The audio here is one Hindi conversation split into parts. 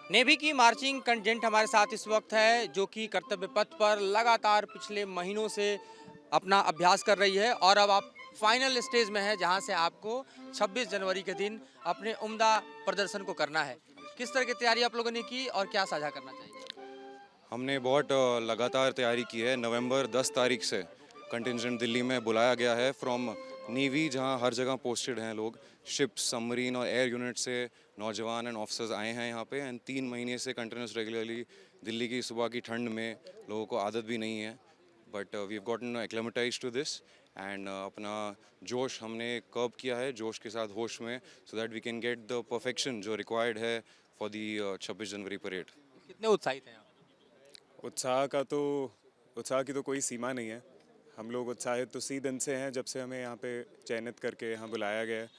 नेवी की मार्चिंग कंटिजेंट हमारे साथ इस वक्त है, जो कि कर्तव्य पथ पर लगातार पिछले महीनों से अपना अभ्यास कर रही है और अब आप फाइनल स्टेज में है, जहां से आपको 26 जनवरी के दिन अपने उम्दा प्रदर्शन को करना है। किस तरह की तैयारी आप लोगों ने की और क्या साझा करना चाहिए? हमने बहुत लगातार तैयारी की है। नवंबर 10 तारीख से कंटिजेंट दिल्ली में बुलाया गया है फ्रॉम नेवी, जहां हर जगह पोस्टेड हैं लोग। शिप्स, सबमरीन और एयर यूनिट से नौजवान एंड ऑफिसर्स आए हैं यहाँ पे। एंड 3 महीने से कंटिन्यूस रेगुलरली दिल्ली की सुबह की ठंड में लोगों को आदत भी नहीं है, but we have gotten acclimatized to this. And अपना जोश हमने कर्ब किया है, जोश के साथ होश में, so that we can get the perfection जो रिक्वायर्ड है फॉर दी 26 जनवरी परेड। कितने उत्साहित हैं आप? उत्साह का तो उत्साह की तो कोई सीमा नहीं है। हम लोग उत्साहित तो उसी दिन से हैं जब से हमें यहाँ पे चयनित करके यहाँ बुलाया गया है,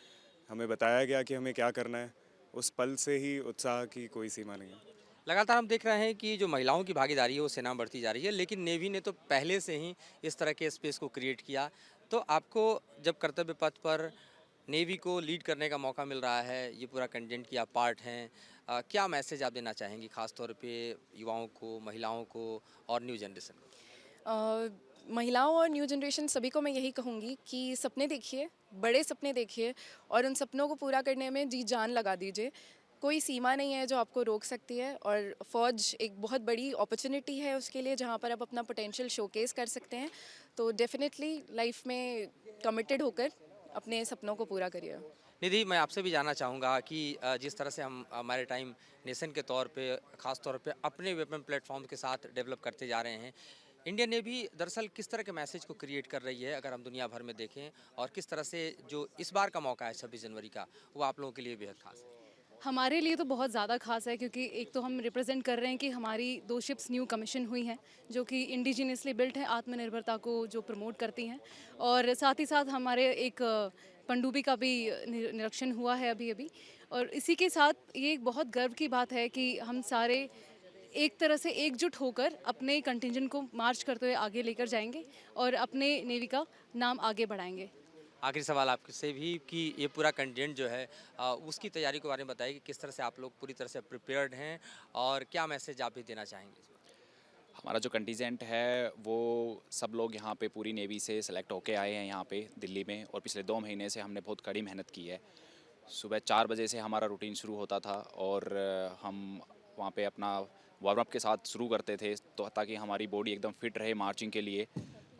हमें बताया गया कि हमें क्या करना है। उस पल से ही उत्साह की कोई सीमा नहीं है। लगातार हम देख रहे हैं कि जो महिलाओं की भागीदारी है वो सेना में बढ़ती जा रही है, लेकिन नेवी ने तो पहले से ही इस तरह के स्पेस को क्रिएट किया। तो आपको जब कर्तव्य पथ पर नेवी को लीड करने का मौका मिल रहा है, ये पूरा कंटेंट की आप पार्ट हैं, क्या मैसेज आप देना चाहेंगी खास तौर पे युवाओं को, महिलाओं को और न्यू जनरेशन को? अ, महिलाओं और न्यू जनरेशन सभी को मैं यही कहूँगी कि सपने देखिए, बड़े सपने देखिए और उन सपनों को पूरा करने में जी जान लगा दीजिए। कोई सीमा नहीं है जो आपको रोक सकती है और फ़ौज एक बहुत बड़ी अपॉर्चुनिटी है उसके लिए, जहाँ पर आप अपना पोटेंशियल शोकेस कर सकते हैं। तो डेफ़िनेटली लाइफ में कमिटेड होकर अपने सपनों को पूरा करिए। निधि, मैं आपसे भी जानना चाहूँगा कि जिस तरह से हम हमारे टाइम नेशन के तौर पे, खास तौर पे अपने वेपन प्लेटफॉर्म के साथ डेवलप करते जा रहे हैं, इंडियन नेवी दरअसल किस तरह के मैसेज को क्रिएट कर रही है अगर हम दुनिया भर में देखें, और किस तरह से जो इस बार का मौका है 26 जनवरी का, वो आप लोगों के लिए बेहद खास है? हमारे लिए तो बहुत ज़्यादा खास है, क्योंकि एक तो हम रिप्रेजेंट कर रहे हैं कि हमारी 2 शिप्स न्यू कमीशन हुई हैं जो कि इंडिजिनियसली बिल्ट है, आत्मनिर्भरता को जो प्रमोट करती हैं। और साथ ही साथ हमारे एक पनडुब्बी का भी निरीक्षण हुआ है अभी अभी। और इसी के साथ ये एक बहुत गर्व की बात है कि हम सारे एक तरह से एकजुट होकर अपने कंटिंजेंट को मार्च करते हुए आगे लेकर जाएंगे और अपने नेवी का नाम आगे बढ़ाएंगे। आखिरी सवाल आपसे भी कि ये पूरा कंटेंट जो है, उसकी तैयारी के बारे में बताइए कि किस तरह से आप लोग पूरी तरह से प्रिपेयर्ड हैं और क्या मैसेज आप भी देना चाहेंगे? हमारा जो कंटीजेंट है वो सब लोग यहाँ पे पूरी नेवी से सेलेक्ट होके आए हैं यहाँ पे दिल्ली में, और पिछले 2 महीने से हमने बहुत कड़ी मेहनत की है। सुबह 4 बजे से हमारा रूटीन शुरू होता था और हम वहाँ पे अपना वार्म अप के साथ शुरू करते थे, तो ताकि हमारी बॉडी एकदम फिट रहे मार्चिंग के लिए।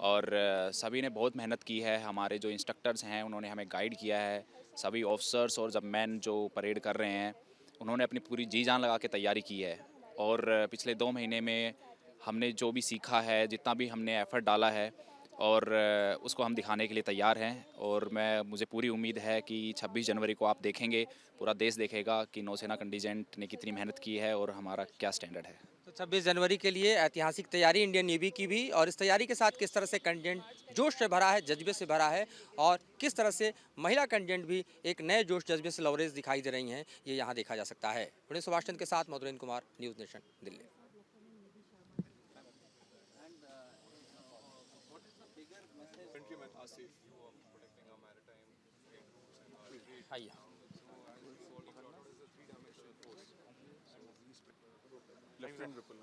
और सभी ने बहुत मेहनत की है। हमारे जो इंस्ट्रक्टर्स हैं उन्होंने हमें गाइड किया है। सभी ऑफिसर्स और जब मैन जो परेड कर रहे हैं उन्होंने अपनी पूरी जी जान लगा के तैयारी की है। और पिछले 2 महीने में हमने जो भी सीखा है, जितना भी हमने एफ़र्ट डाला है, और उसको हम दिखाने के लिए तैयार हैं। और मुझे पूरी उम्मीद है कि 26 जनवरी को आप देखेंगे, पूरा देश देखेगा कि नौसेना कंटिजेंट ने कितनी मेहनत की है और हमारा क्या स्टैंडर्ड है। तो 26 जनवरी के लिए ऐतिहासिक तैयारी इंडियन नेवी की भी, और इस तैयारी के साथ किस तरह से कंटेंट जोश से भरा है, जज्बे से भरा है, और किस तरह से महिला कंटेंट भी एक नए जोश जज्बे से लवरेज दिखाई दे रही हैं, ये यहाँ देखा जा सकता है। पुणे सुभाष चंद्र के साथ मधुरेंद्र कुमार, न्यूज़ नेशन, दिल्ली। आइए। लेफ्टिनेंट बिल्कुल।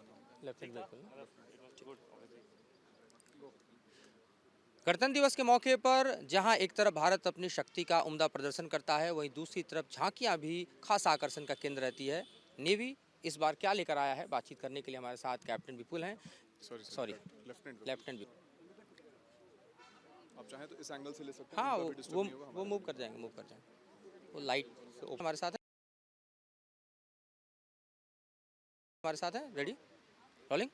गणतंत्र दिवस के मौके पर जहां एक तरफ भारत अपनी शक्ति का उम्दा प्रदर्शन करता है, वहीं दूसरी तरफ झांकियां भी खास आकर्षण का केंद्र रहती है। नेवी इस बार क्या लेकर आया है, बातचीत करने के लिए हमारे साथ कैप्टन विपुल हैं। सॉरी, लेफ्टिनेंट विपुल। आप चाहें तो इस एंगल से ले सकते हैं। हाँ, उनका भी डिस्टर्ब नहीं होगा, वो मूव कर जाएंगे, मूव कर जाएंगे। वो लाइट हमारे साथ है, रेडी, रोलिंग।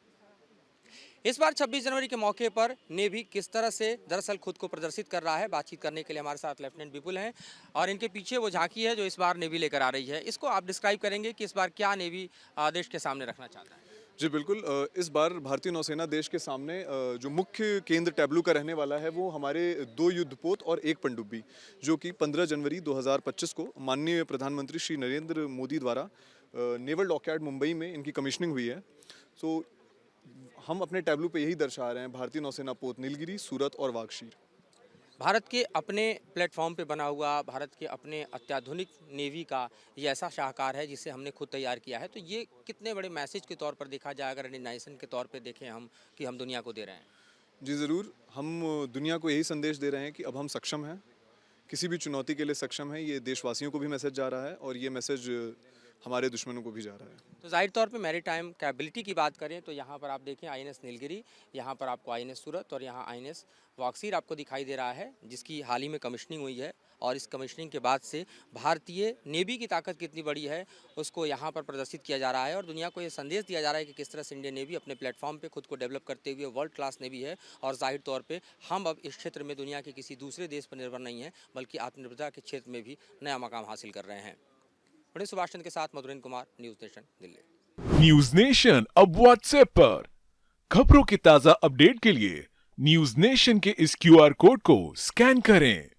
इस बार 26 जनवरी के मौके पर नेवी किस तरह से दरअसल खुद को प्रदर्शित कर रहा है, बातचीत करने के लिए हमारे साथ लेफ्टिनेंट विपुल हैं, और इनके पीछे वो झांकी है जो इस बार नेवी लेकर आ रही है। इसको आप डिस्क्राइब करेंगे कि इस बार क्या नेवी देश के सामने रखना चाहता है? जी बिल्कुल। इस बार भारतीय नौसेना देश के सामने जो मुख्य केंद्र टैब्लू का रहने वाला है वो हमारे 2 युद्धपोत और 1 पनडुब्बी, जो कि 15 जनवरी 2025 को माननीय प्रधानमंत्री श्री नरेंद्र मोदी द्वारा नेवल डॉकयार्ड मुंबई में इनकी कमीशनिंग हुई है। सो हम अपने टैब्लू पे यही दर्शा रहे हैं, भारतीय नौसेना पोत नीलगिरी, सूरत और वागशीर। भारत के अपने प्लेटफॉर्म पे बना हुआ, भारत के अपने अत्याधुनिक नेवी का ये ऐसा शाहकार है जिसे हमने खुद तैयार किया है। तो ये कितने बड़े मैसेज के तौर पर देखा जाए, अगर रिकग्नाइजेशन के तौर पे देखें हम, कि हम दुनिया को दे रहे हैं। जी ज़रूर, हम दुनिया को यही संदेश दे रहे हैं कि अब हम सक्षम हैं, किसी भी चुनौती के लिए सक्षम है। ये देशवासियों को भी मैसेज जा रहा है और ये मैसेज हमारे दुश्मनों को भी जा रहा है। तो जाहिर तौर पे मैरीटाइम कैपेबिलिटी की बात करें तो यहाँ पर आप देखें आईएनएस नीलगिरी, यहाँ पर आपको आईएनएस सूरत और यहाँ आईएनएस वाक्सीर आपको दिखाई दे रहा है, जिसकी हाल ही में कमिश्निंग हुई है। और इस कमिश्निंग के बाद से भारतीय नेवी की ताकत कितनी बड़ी है उसको यहाँ पर प्रदर्शित किया जा रहा है और दुनिया को ये संदेश दिया जा रहा है कि किस तरह से इंडियन नेवी अपने प्लेटफॉर्म पे खुद को डेवलप करते हुए वर्ल्ड क्लास नेवी है। और जाहिर तौर पे हम अब इस क्षेत्र में दुनिया के किसी दूसरे देश पर निर्भर नहीं है, बल्कि आत्मनिर्भरता के क्षेत्र में भी नया मकाम हासिल कर रहे हैं। बड़े सुभाष चंद्र के साथ Madhurendra Kumar, news nation, Delhi. News nation अब व्हाट्सएप पर खबरों की ताजा अपडेट के लिए न्यूज नेशन के इस क्यूआर कोड को स्कैन करें।